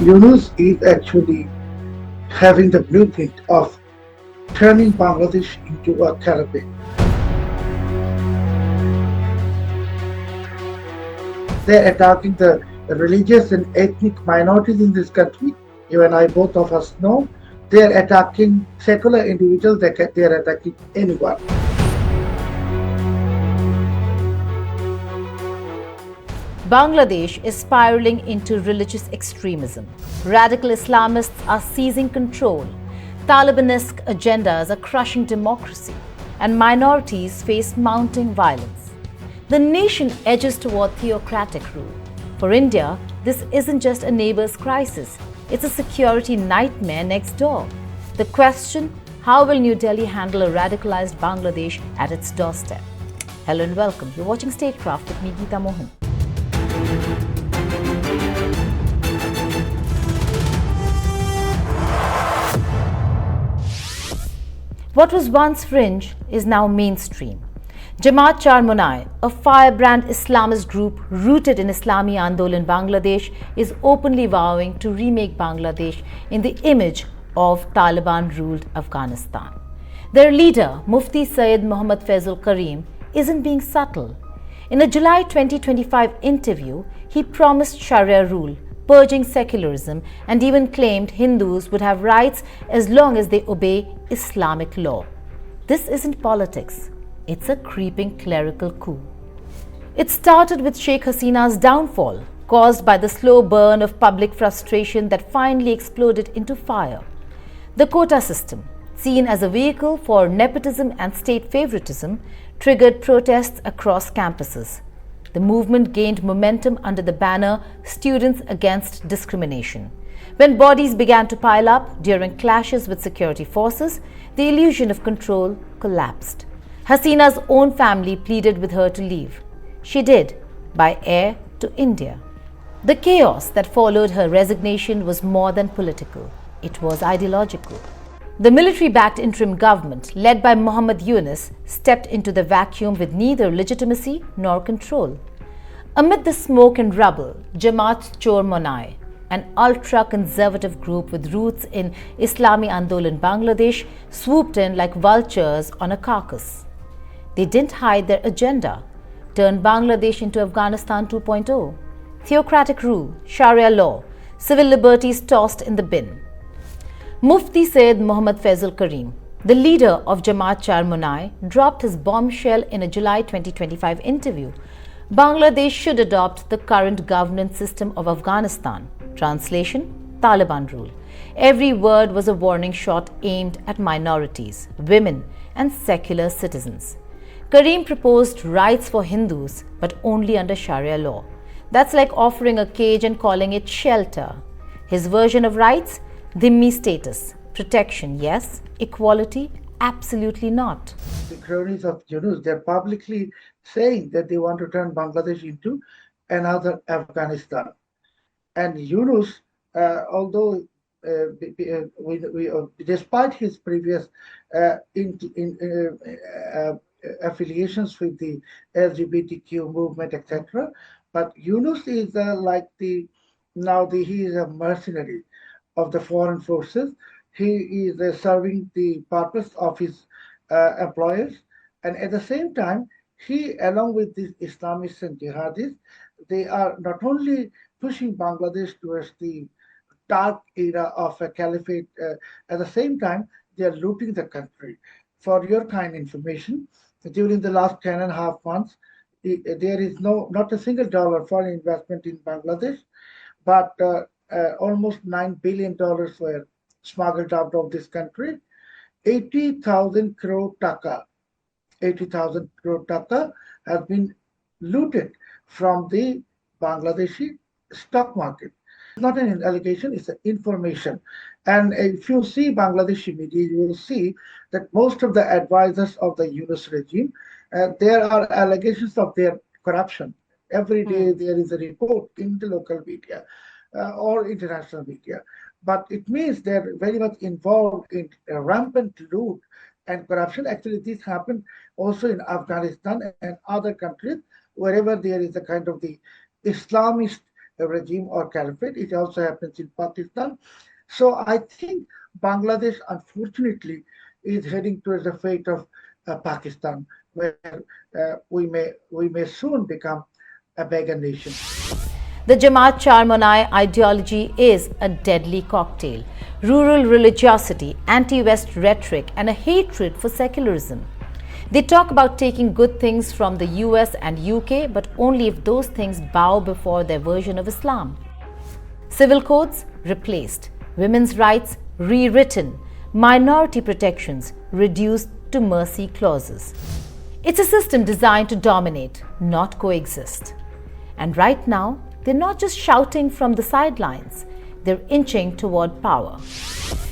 Yunus is actually having the blueprint of turning Bangladesh into a caliphate. They're attacking the religious and ethnic minorities in this country. You and I, both of us know, they're attacking secular individuals, they're attacking anyone. Bangladesh is spiraling into religious extremism. Radical Islamists are seizing control. Taliban-esque agendas are crushing democracy, and minorities face mounting violence. The nation edges toward theocratic rule. For India, this isn't just a neighbor's crisis, it's a security nightmare next door. The question, how will New Delhi handle a radicalized Bangladesh at its doorstep? Hello and welcome. You're watching Statecraft with me, Geeta Mohan. What was once fringe is now mainstream. Jamaat-Char Monai, a firebrand Islamist group rooted in Islami Andolan Bangladesh, is openly vowing to remake Bangladesh in the image of Taliban-ruled Afghanistan. Their leader, Mufti Sayyid Muhammad Faizul Karim, isn't being subtle. In a July 2025 interview, he promised Sharia rule, purging secularism, and even claimed Hindus would have rights as long as they obey Islamic law. This isn't politics, it's a creeping clerical coup. It started with Sheikh Hasina's downfall, caused by the slow burn of public frustration that finally exploded into fire. The quota system, seen as a vehicle for nepotism and state favoritism, triggered protests across campuses. The movement gained momentum under the banner Students Against Discrimination. When bodies began to pile up during clashes with security forces, the illusion of control collapsed. Hasina's own family pleaded with her to leave. She did, by air to India. The chaos that followed her resignation was more than political. It was ideological. The military-backed interim government, led by Muhammad Yunus, stepped into the vacuum with neither legitimacy nor control. Amid the smoke and rubble, Jamaat-Char Monai, an ultra-conservative group with roots in Islami Andolan Bangladesh, swooped in like vultures on a carcass. They didn't hide their agenda, turn Bangladesh into Afghanistan 2.0. Theocratic rule, Sharia law, civil liberties tossed in the bin. Mufti Sayyid Muhammad Faizul Karim, the leader of Jamaat-Char Monai, dropped his bombshell in a July 2025 interview. Bangladesh should adopt the current governance system of Afghanistan. Translation: Taliban rule. Every word was a warning shot aimed at minorities, women, and secular citizens. Karim proposed rights for Hindus, but only under Sharia law. That's like offering a cage and calling it shelter. His version of rights: dhimmi status. Protection, yes. Equality, absolutely not. The cronies of Yunus, they're publicly saying that they want to turn Bangladesh into another Afghanistan. And Yunus, although despite his previous affiliations with the LGBTQ movement, etc., but Yunus is he is a mercenary of the foreign forces. He is serving the purpose of his employers, and at the same time, he, along with these Islamists and jihadis, they are not only pushing Bangladesh towards the dark era of a caliphate, at the same time, they are looting the country. For your kind information, during the last 10.5 months, there is not a single dollar foreign investment in Bangladesh, but almost $9 billion were smuggled out of this country. 80,000 crore taka has been looted from the Bangladeshi stock market. It's not an allegation, it's an information. And if you see Bangladeshi media, you will see that most of the advisors of the Yunus regime, there are allegations of their corruption. Every day there is a report in the local media or international media. But it means they're very much involved in rampant loot and corruption. Actually, this happened also in Afghanistan and other countries, wherever there is a kind of the Islamist regime or caliphate. It also happens in Pakistan. So I think Bangladesh, unfortunately, is heading towards the fate of Pakistan, where we may soon become a beggar nation. The Jamaat-Char Monai ideology is a deadly cocktail: rural religiosity, anti-West rhetoric, and a hatred for secularism. They talk about taking good things from the US and UK, but only if those things bow before their version of Islam. Civil codes replaced, women's rights rewritten, minority protections reduced to mercy clauses. It's a system designed to dominate, not coexist. And right now, they're not just shouting from the sidelines, they're inching toward power.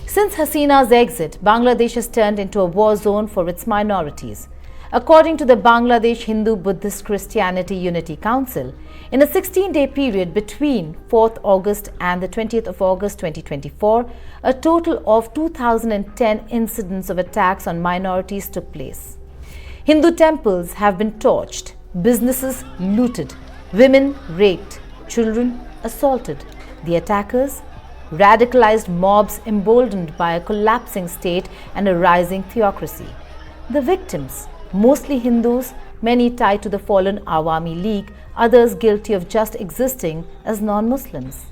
Since Hasina's exit, Bangladesh has turned into a war zone for its minorities. According to the Bangladesh Hindu Buddhist Christianity Unity Council, in a 16-day period between 4th August and the 20th of August 2024, a total of 2,010 incidents of attacks on minorities took place. Hindu temples have been torched, businesses looted, women raped, children assaulted. The attackers? Radicalized mobs emboldened by a collapsing state and a rising theocracy. The victims? Mostly Hindus, many tied to the fallen Awami League, others guilty of just existing as non-Muslims.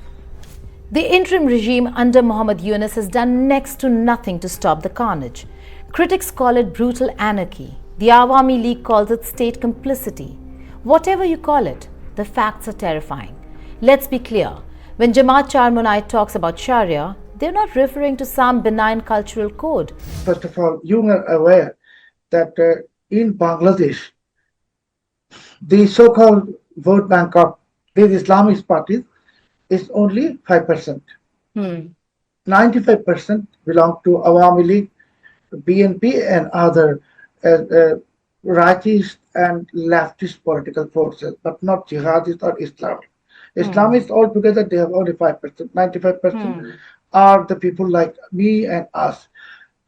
The interim regime under Muhammad Yunus has done next to nothing to stop the carnage. Critics call it brutal anarchy. The Awami League calls it state complicity. Whatever you call it, the facts are terrifying. Let's be clear. When Jamaat-Char Monai talks about Sharia, they're not referring to some benign cultural code. First of all, you are aware that in Bangladesh, the so-called vote bank of these Islamist parties is only 5%. 95% belong to Awami League, BNP, and other rightist and leftist political forces, but not jihadist or Islamic. Islamists altogether, they have only 5%. 95% are the people like me and us.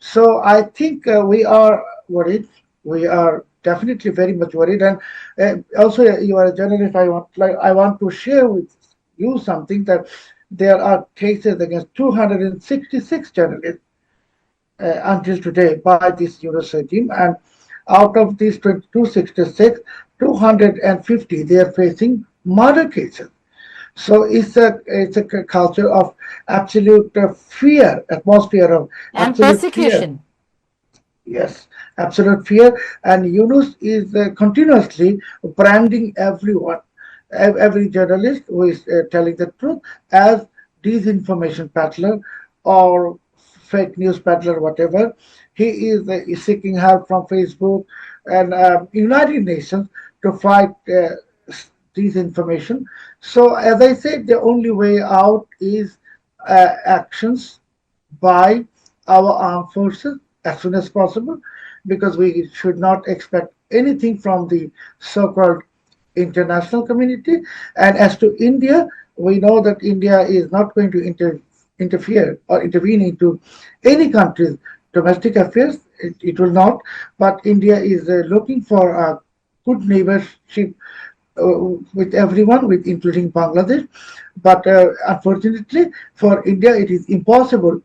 So I think we are worried. We are definitely very much worried. And also, you are a journalist. I want to share with you something that there are cases against 266 journalists until today by this Yunus regime. And out of these 266, 250 they are facing murder cases. So it's a culture of absolute fear, atmosphere of and persecution. Fear. Yes, absolute fear. And Yunus is continuously branding everyone, every journalist who is telling the truth as disinformation peddler or fake news peddler, whatever. He is seeking help from Facebook and United Nations to fight disinformation. So, as I said, the only way out is actions by our armed forces as soon as possible, because we should not expect anything from the so-called international community. And as to India, we know that India is not going to interfere or intervene into any country's domestic affairs. It will not. But India is looking for a good neighborship with everyone, including Bangladesh. But unfortunately for India, it is impossible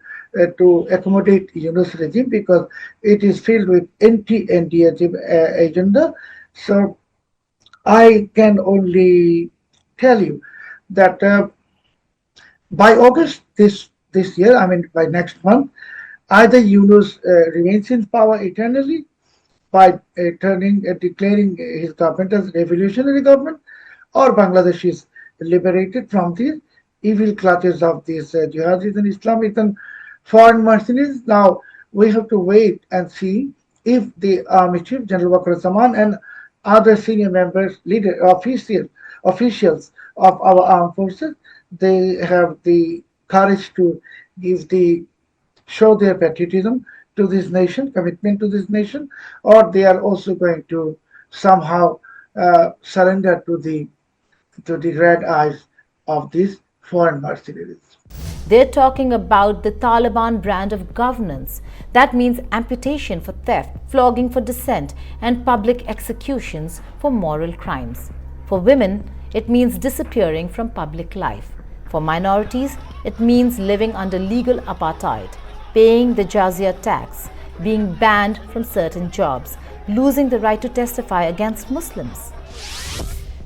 to accommodate Yunus regime because it is filled with anti-India agenda. So I can only tell you that by August this year, I mean by next month, either Yunus remains in power eternally by declaring his government as revolutionary government, or Bangladesh is liberated from these evil clutches of these jihadis and Islamic and foreign mercenaries. Now we have to wait and see if the Army Chief General Wakar and other senior members, officials of our armed forces, they have the courage to show their patriotism to this nation, commitment to this nation, or they are also going to somehow surrender to the red eyes of these foreign mercenaries. They're talking about the Taliban brand of governance. That means amputation for theft, flogging for dissent, and public executions for moral crimes. For women, it means disappearing from public life. For minorities, it means living under legal apartheid, paying the jizya tax, being banned from certain jobs, losing the right to testify against Muslims.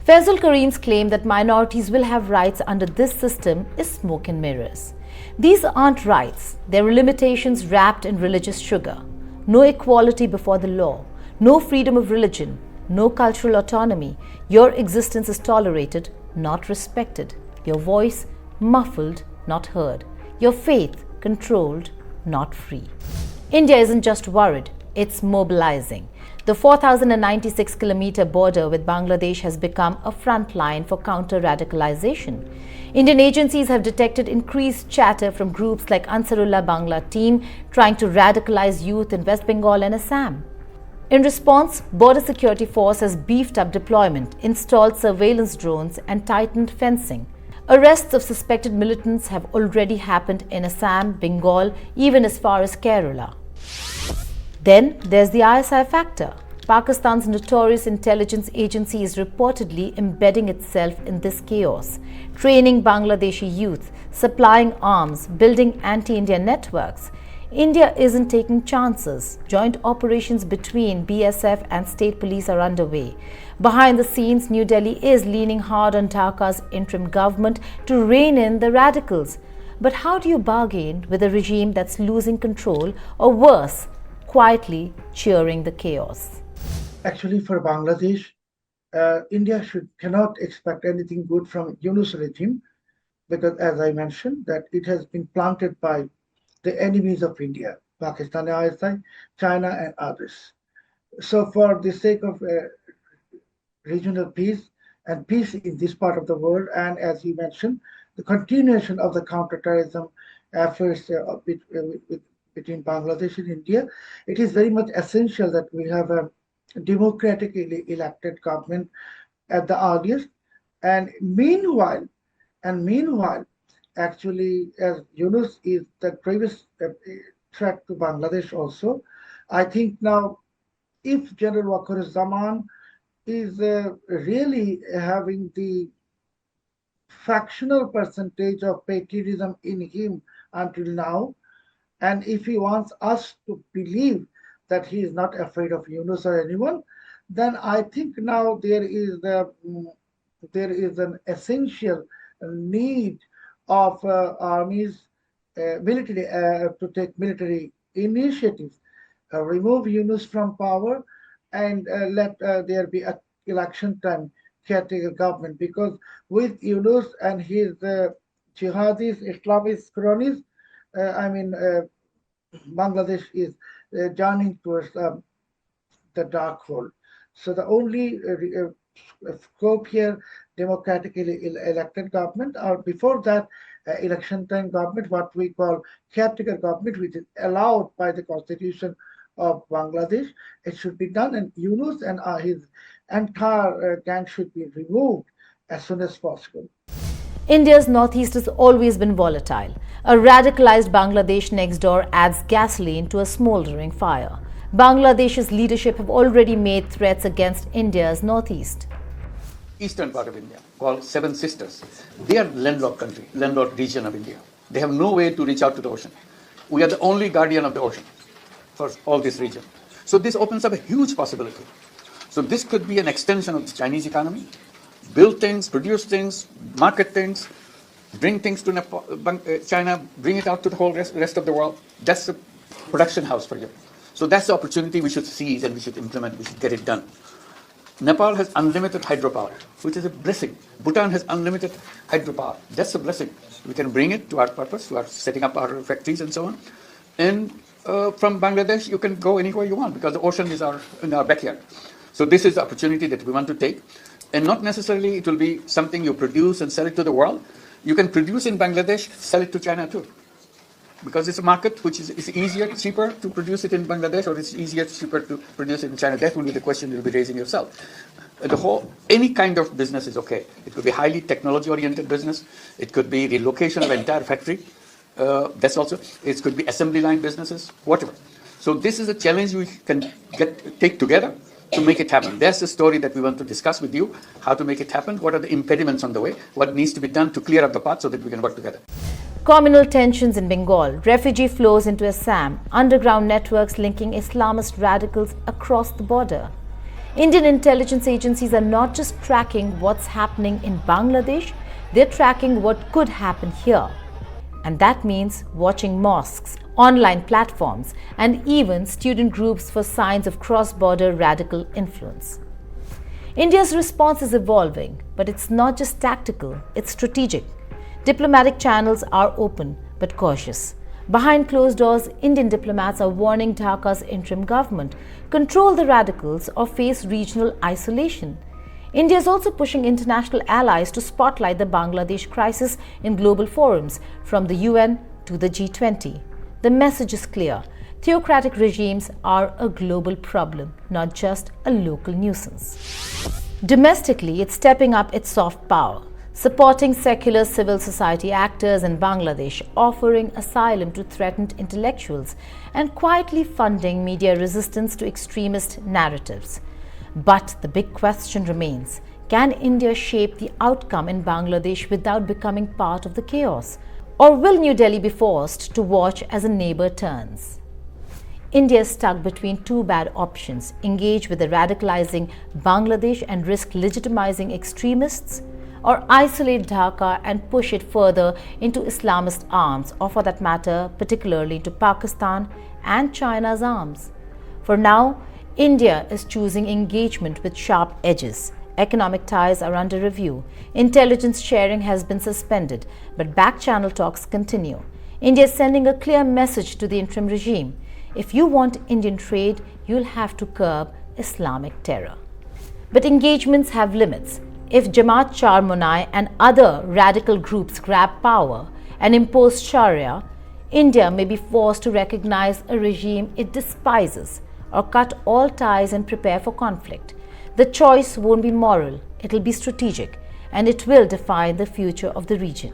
Faisal Karim's claim that minorities will have rights under this system is smoke and mirrors. These aren't rights, they're limitations wrapped in religious sugar. No equality before the law, no freedom of religion, no cultural autonomy. Your existence is tolerated, not respected. Your voice muffled, not heard. Your faith controlled, not free. India isn't just worried, it's mobilizing. The 4,096-kilometer border with Bangladesh has become a front line for counter-radicalization. Indian agencies have detected increased chatter from groups like Ansarullah Bangla team trying to radicalize youth in West Bengal and Assam. In response, Border Security Force has beefed up deployment, installed surveillance drones and tightened fencing. Arrests of suspected militants have already happened in Assam, Bengal, even as far as Kerala. Then there's the ISI factor. Pakistan's notorious intelligence agency is reportedly embedding itself in this chaos, training Bangladeshi youth, supplying arms, building anti-India networks. India isn't taking chances. Joint operations between BSF and state police are underway. Behind the scenes, New Delhi is leaning hard on Dhaka's interim government to rein in the radicals. But how do you bargain with a regime that's losing control, or worse, quietly cheering the chaos? Actually, for Bangladesh, India cannot expect anything good from Yunus regime because, as I mentioned, that it has been planted by the enemies of India, Pakistani ISI, China, and others. So, for the sake of regional peace and peace in this part of the world, and as you mentioned, the continuation of the counterterrorism efforts between Bangladesh and India, it is very much essential that we have a democratically elected government at the earliest. And meanwhile, actually, as Yunus is the gravest threat to Bangladesh also, I think now if General Wakar-e-Zaman is really having the fractional percentage of patriotism in him until now, and if he wants us to believe that he is not afraid of Yunus or anyone, then I think now there is an essential need of armies, military to take military initiatives, remove Yunus from power, and let there be a election time caretaker government. Because with Yunus and his jihadis, Islamist cronies, Bangladesh is journeying towards the dark hole. So the only scope here, democratically elected government, or before that, election time government, what we call caretaker government, which is allowed by the constitution of Bangladesh. It should be done, and Yunus and his entire gang should be removed as soon as possible. India's northeast has always been volatile. A radicalized Bangladesh next door adds gasoline to a smoldering fire. Bangladesh's leadership have already made threats against India's northeast. Eastern part of India, called Seven Sisters, they are landlocked country, landlocked region of India. They have no way to reach out to the ocean. We are the only guardian of the ocean for all this region. So this opens up a huge possibility. So this could be an extension of the Chinese economy. Build things, produce things, market things, bring things to China, bring it out to the whole rest of the world. That's a production house for you. So that's the opportunity we should seize and we should implement, we should get it done. Nepal has unlimited hydropower, which is a blessing. Bhutan has unlimited hydropower. That's a blessing. We can bring it to our purpose, to our setting up our factories and so on. And from Bangladesh, you can go anywhere you want because the ocean is in our backyard. So this is the opportunity that we want to take. And not necessarily it will be something you produce and sell it to the world. You can produce in Bangladesh, sell it to China too. Because it's a market which is easier, cheaper to produce it in Bangladesh, or it's easier, cheaper to produce it in China. That will be the question you'll be raising yourself. Any kind of business is okay. It could be highly technology-oriented business. It could be relocation of an entire factory. It could be assembly line businesses, whatever. So this is a challenge we can take together to make it happen. That's the story that we want to discuss with you, how to make it happen, what are the impediments on the way, what needs to be done to clear up the path so that we can work together. Communal tensions in Bengal, refugee flows into Assam, underground networks linking Islamist radicals across the border. Indian intelligence agencies are not just tracking what's happening in Bangladesh, they're tracking what could happen here. And that means watching mosques, online platforms, and even student groups for signs of cross-border radical influence. India's response is evolving, but it's not just tactical, it's strategic. Diplomatic channels are open but cautious. Behind closed doors, Indian diplomats are warning Dhaka's interim government, control the radicals or face regional isolation. India is also pushing international allies to spotlight the Bangladesh crisis in global forums, from the UN to the G20. The message is clear. Theocratic regimes are a global problem, not just a local nuisance. Domestically, it's stepping up its soft power, supporting secular civil society actors in Bangladesh, offering asylum to threatened intellectuals, and quietly funding media resistance to extremist narratives. But the big question remains, can India shape the outcome in Bangladesh without becoming part of the chaos? Or will New Delhi be forced to watch as a neighbor turns? India is stuck between two bad options: engage with the radicalizing Bangladesh and risk legitimizing extremists, or isolate Dhaka and push it further into Islamist arms, or for that matter, particularly into Pakistan and China's arms. For now, India is choosing engagement with sharp edges. Economic ties are under review. Intelligence sharing has been suspended, but back-channel talks continue. India is sending a clear message to the interim regime. If you want Indian trade, you'll have to curb Islamic terror. But engagements have limits. If Jamaat-Char Monai and other radical groups grab power and impose Sharia, India may be forced to recognize a regime it despises, or cut all ties and prepare for conflict. The choice won't be moral, it'll be strategic, and it will define the future of the region.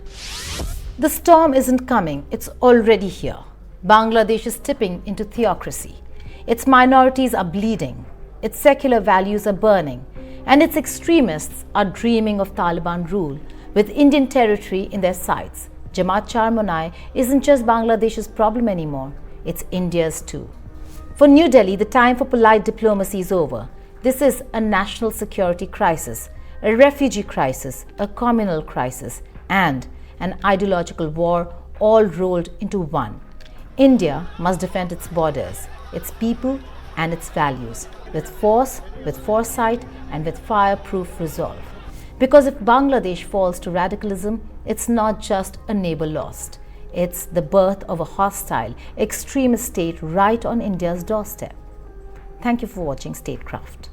The storm isn't coming, it's already here. Bangladesh is tipping into theocracy. Its minorities are bleeding, its secular values are burning, and its extremists are dreaming of Taliban rule, with Indian territory in their sights. Jamaat-Char Monai isn't just Bangladesh's problem anymore, it's India's too. For New Delhi, the time for polite diplomacy is over. This is a national security crisis, a refugee crisis, a communal crisis, and an ideological war, all rolled into one. India must defend its borders, its people, and its values, with force, with foresight, and with fireproof resolve. Because if Bangladesh falls to radicalism, it's not just a neighbor lost. It's the birth of a hostile, extremist state right on India's doorstep. Thank you for watching Statecraft.